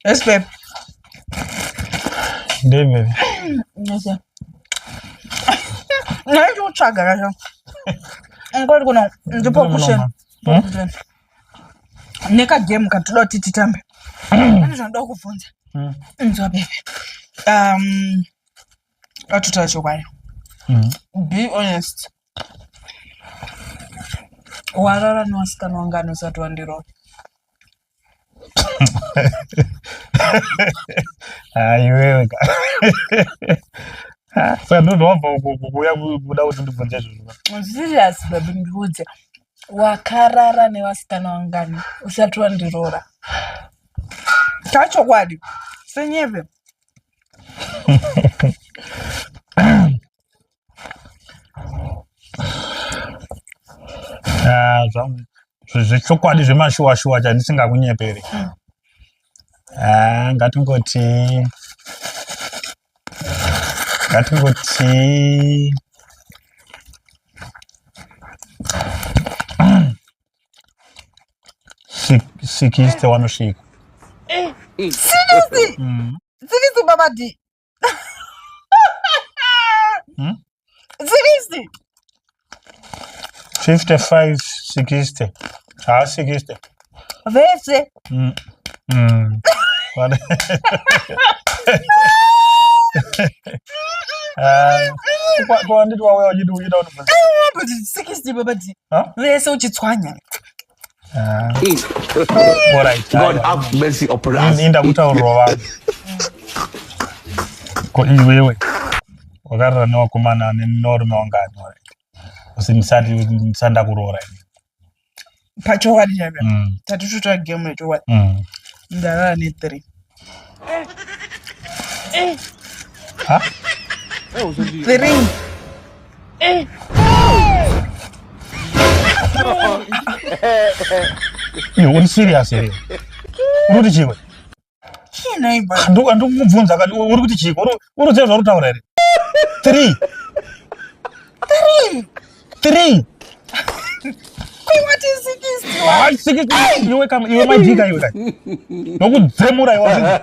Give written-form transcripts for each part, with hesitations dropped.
Yes, babe. David. Yes, sir. I don't check it. I'm going to go the population. Neka game katulo titi tambe. Ndio kufunza. Nzo baby. Atutacho kwayo. Be honest. Warara nwasikana wangano usati wandiro. Wewe ka. Sasa ndo hapo kuya kuda utundivunja zvo. Serious baby ndivudze. Wakarara newasikana wangano usati wandirora. Tacho kwadi. Senyeve. Zvechokwadi zvemashuwa-shuwa chandisingakunyeperi. Ngatingoti sikiste wanosvika. Seriously? Seriously, babadi? Seriously? 55, 60. 60. Vese? Kwa nditi wawe wajidi uida wanu. But 60 babadi. Vese uchitswanya. Alright. God have mercy upon us. Inda kutaurwa vanhu. Ko iwewe. Wakarara nevakomana nemurume wangani. Usinisanda kuroora. Pachokwadi chabe. Tatututa game rechokwadi. Ndarara ne3. Ha? 3. Yo, uri serious here? Uri chiko? China iba. Ndokubvunza kati uri kuti chiko? Uri kuziva zvarutaura here? 3. 3. What is 60? 60. Iwe maidika iwe kati. Ndokudzemura iwe.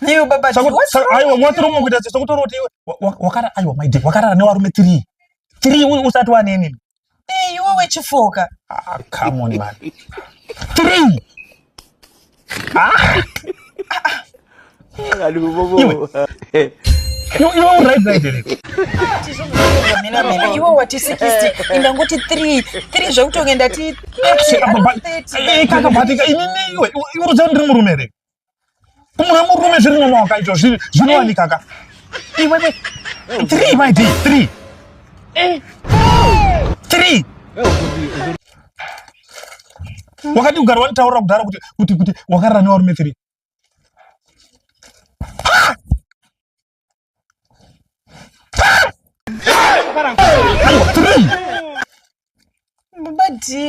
Niyo baba. Aiwa mwatoromo kuita sokutoroti iwe. Wakara aiwa maidika. Wakarara nevarume 3. 3 usati waneni. Iwe wechifoka. Come on man. 3. Iwe right here. Iwe wati 60 indangoti 3 zvakutongenda ti kaka batika inini iwe uruza ndiri murume here. Kumuna murume zviri nomawaka icho zvinowani kaka. Iwe 3 my D 3. 3. Wakati ugara wanitaurira kudhara kuti wakarara nevarume 3.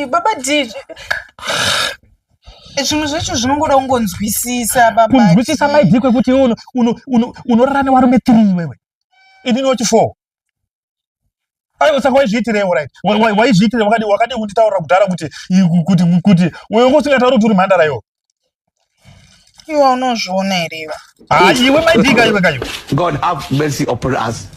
Babadi. Zvimwe zvacho zvinongoda kungonzwisisa babadi. Kunzwisisa maidhikwe kuti iwe unorara nevarume 3 wewe. Ini noti 4. Aiwa saka waizviitirewo right. Waizviitire wakati kunditaurira kudhara kuti wewe ngosingatauri kuti uri mhandara iwe. Iwe unozviona here iwe. Iwe maidhika iwe kayo. God have mercy upon us.